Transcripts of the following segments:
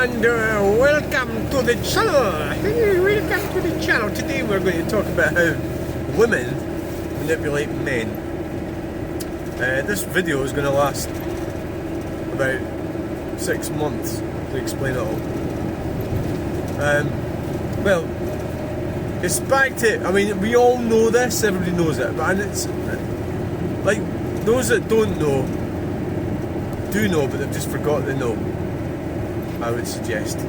and welcome to the channel. Welcome to the channel. Today we're going to talk about how women manipulate men. This video is going to last about 6 months to explain it all. Well, it's back to, I mean, we all know this, everybody knows it, and it's like those that don't know do know, but they've just forgotten to know. I would suggest.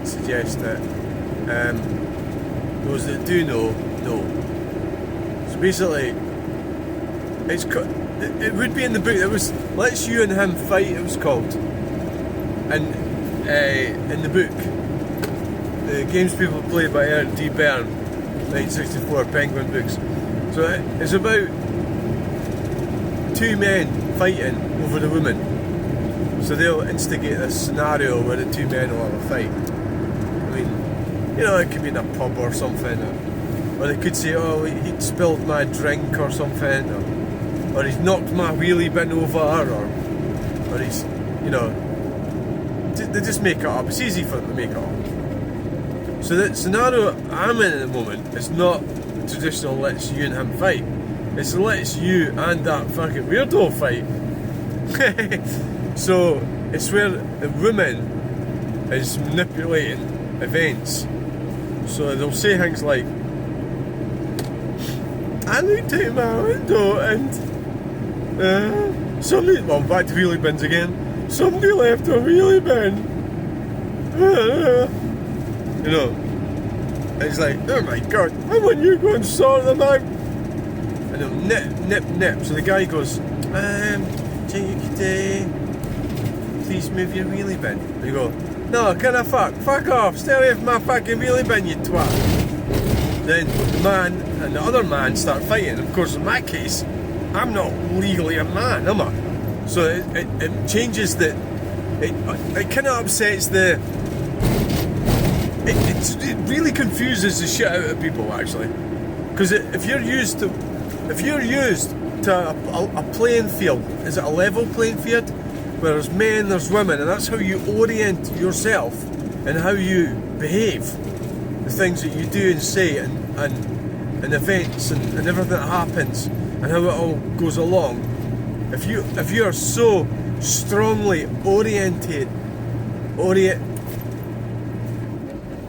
Suggest that those that do know. So basically, it would be in the book. It was "Let's You and Him Fight." It was called, and in the book, the games people play by Berne, 1964 Penguin books. So it's about two men fighting over the woman. So they'll instigate this scenario where the two men will have a fight. I mean, you know, it could be in a pub or something, or they could say, oh, he spilled my drink or something, or he's knocked my wheelie bin over, or he's, you know, they just make it up. It's easy for them to make it up. So the scenario I'm in at the moment is not the traditional "let's you and him fight." It's "let's you and that fucking weirdo fight." So it's where the woman is manipulating events. So they'll say things like, I looked out my window and somebody, well, back to wheelie bins again, somebody left a wheelie bin. You know, and it's like, oh my god, why wouldn't you go and sort them out? And they'll nip. So the guy goes, do you think you could please move your wheelie bin? And you go, no, can I fuck off, stay away from my fucking wheelie bin, you twat. Then the man and the other man start fighting. Of course, in my case, I'm not legally a man, am I? So it changes it kind of upsets it really confuses the shit out of people, actually. Because if you're used to a playing field, is it a level playing field where there's men, there's women, and that's how you orient yourself and how you behave, the things that you do and say, and events and everything that happens and how it all goes along. If you are so strongly oriental,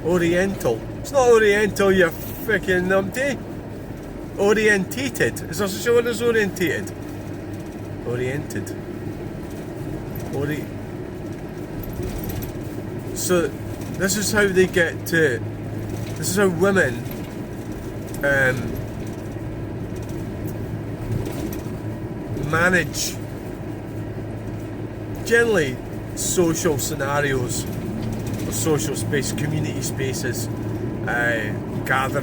it's not oriental, you freaking numpty. Orientated. Is there such a word as orientated? Oriented. So this is how they get to. This is how women manage generally social scenarios or social space, community spaces,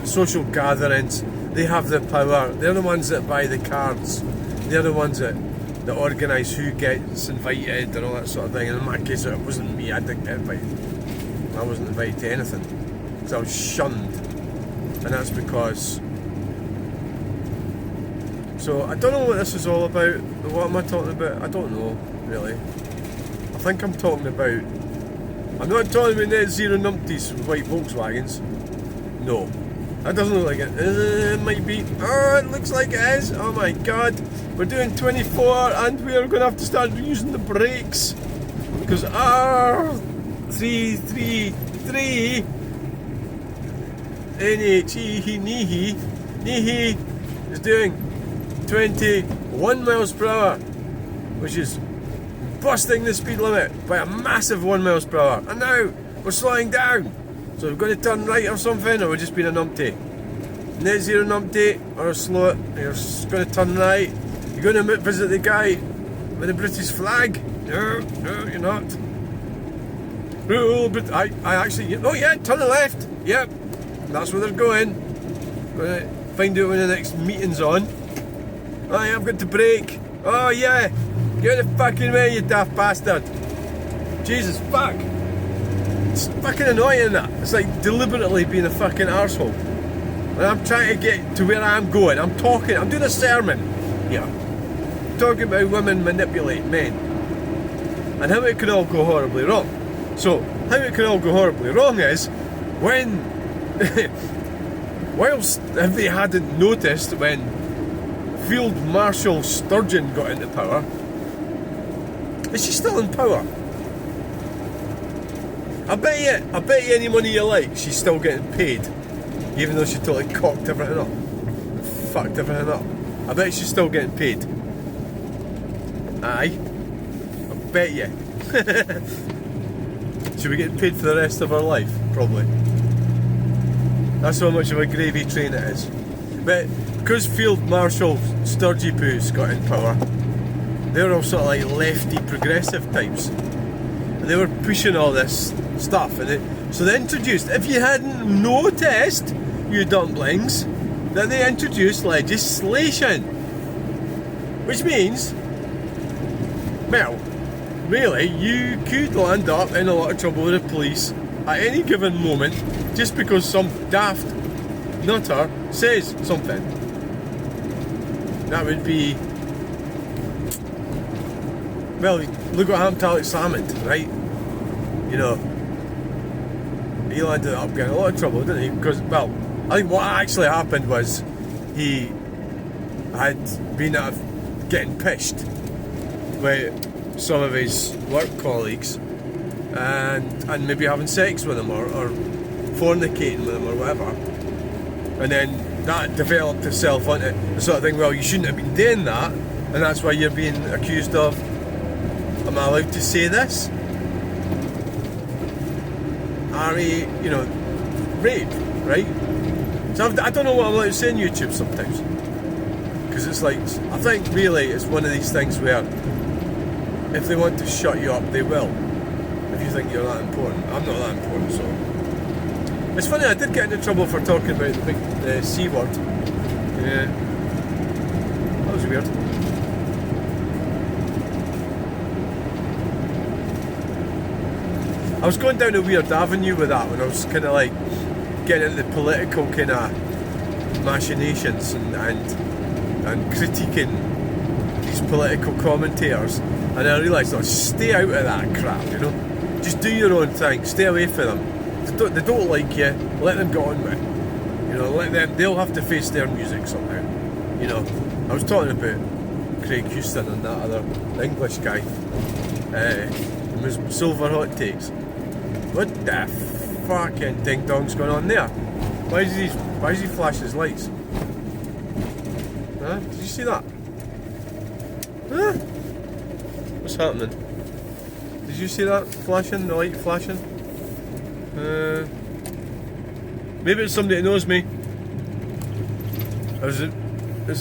social gatherings. They have the power. They're the ones that buy the cards. They're the ones that organise who gets invited and all that sort of thing. And in my case, it wasn't me. I didn't get invited. I wasn't invited to anything because I was shunned, and that's because. So I don't know what this is all about. What am I talking about? I don't know really. I think I'm talking about. I'm not talking about net zero numpties with white Volkswagens. No. That doesn't look like it. It might be. Oh, it looks like it is. Oh my god. We're doing 24 and we're going to have to start using the brakes. Because R333 NHE is doing 21 miles per hour, which is busting the speed limit by a massive 1 miles per hour. And now we're slowing down. So we're going to turn right or something, or we're just being a numpty. Net zero numpty, or slow it. You're going to turn right. You're going to visit the guy with the British flag. No, you're not. But I actually, oh yeah, turn left. Yep, that's where they're going. Going to find out when the next meeting's on. Oh yeah, I've got to brake. Oh yeah, get the fucking way, you daft bastard. Jesus, fuck. It's fucking annoying that. It's like deliberately being a fucking arsehole. And I'm trying to get to where I'm going. I'm doing a sermon. Yeah. Talking about women manipulate men. and how it could all go horribly wrong. So, how it could all go horribly wrong is when, whilst if they hadn't noticed when Field Marshal Sturgeon got into power, is she still in power? I bet you any money you like, she's still getting paid, even though she totally cocked everything up, fucked everything up. I bet she's still getting paid. Aye, I bet you. She'll be getting paid for the rest of her life, probably. That's how much of a gravy train it is. But because Field Marshal Sturgy Poo's got in power, they're all sort of like lefty progressive types. And they were pushing all this stuff. So they introduced, if you hadn't noticed, you dumplings, that they introduced legislation. Which means, well, really, you could land up in a lot of trouble with the police at any given moment just because some daft nutter says something. That would be, well, look what happened to Alex Salmond, right? You know, he landed up getting a lot of trouble, didn't he? Because, well, I think what actually happened was he had been getting pished with some of his work colleagues and maybe having sex with them or fornicating with them or whatever, and then that developed itself onto the sort of thing, well, you shouldn't have been doing that, and that's why you're being accused of, am I allowed to say this? You know, rape, right? So I don't know what I'm allowed to say on YouTube sometimes, because it's like, I think really it's one of these things where if they want to shut you up, they will. If you think you're that important. I'm not that important, so. It's funny, I did get into trouble for talking about the big C word. Yeah. That was weird. I was going down a weird avenue with that when I was kind of like getting into the political kind of machinations and critiquing these political commentators. And I realised, stay out of that crap, you know. Just do your own thing, stay away from them. They don't like you, let them get on with it. You know, let them, they'll have to face their music somehow. You know, I was talking about Craig Houston and that other English guy. Silver Hot Takes. What the fucking ding dong's going on there? Why is he flashing his lights? Huh? Did you see that? Huh? What's happening? Did you see that flashing? The light flashing? Maybe it's somebody that knows me. Is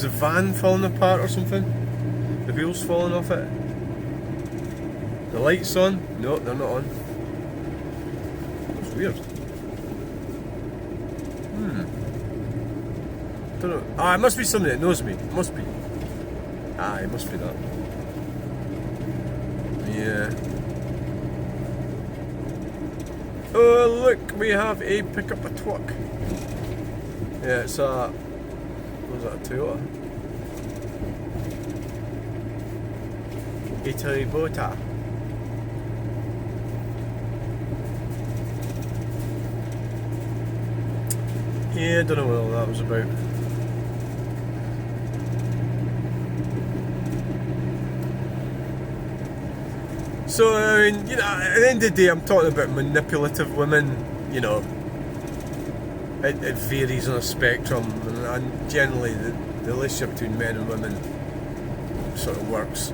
the van falling apart or something? The wheels falling off it? The lights on? No, they're not on. That's weird. Don't know. Ah, it must be somebody that knows me. It must be. Ah, it must be that. Yeah. Oh, look, we have a pickup a truck. Yeah, it's a... What was that, a Toyota? A Toyota. Yeah, I don't know what all that was about. So, I mean, you know, at the end of the day, I'm talking about manipulative women, you know. It varies on a spectrum, and generally the relationship between men and women sort of works.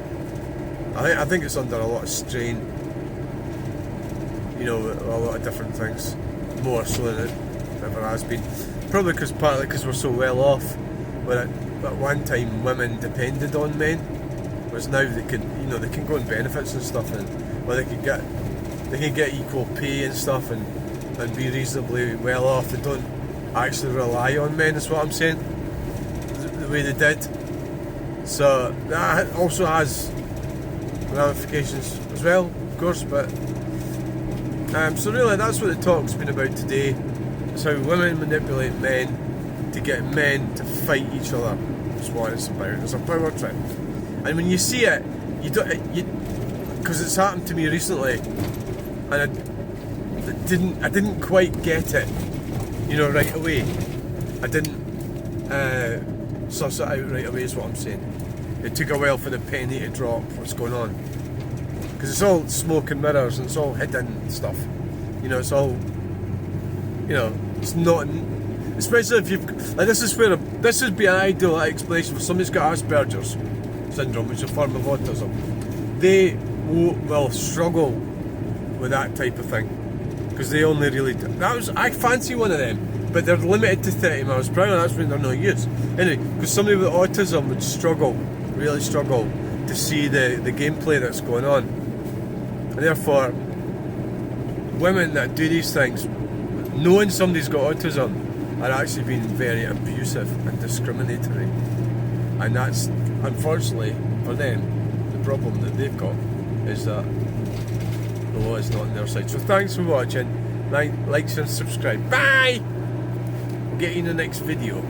I think it's under a lot of strain, you know, a lot of different things, more so than it ever has been. Probably partly because we're so well off, where at one time women depended on men, whereas now they can go on benefits and stuff, and well, they can get equal pay and stuff, and be reasonably well off. They don't actually rely on men, is what I'm saying, the way they did. So that also has ramifications as well, of course, but so really that's what the talk's been about today. It's how women manipulate men to get men to fight each other. That's what it's about. It's a power trip, and when you see it, because it's happened to me recently, and I didn't quite get it, you know, right away. I didn't suss it out right away, is what I'm saying. It took a while for the penny to drop what's going on, because it's all smoke and mirrors and it's all hidden stuff, you know. It's all, you know, it's not, especially if you've, like, this would be an ideal explanation for somebody's got Asperger's syndrome, which is a form of autism. They will struggle with that type of thing, because they only really I fancy one of them, but they're limited to 30 miles per hour. That's when they're no use anyway, because somebody with autism would really struggle to see the gameplay that's going on, and therefore women that do these things, knowing somebody's got autism, are actually being very abusive and discriminatory, and that's unfortunately for them the problem that they've got, is that the law is not on their side. So thanks for watching. Like and subscribe. Bye! We'll get you in the next video.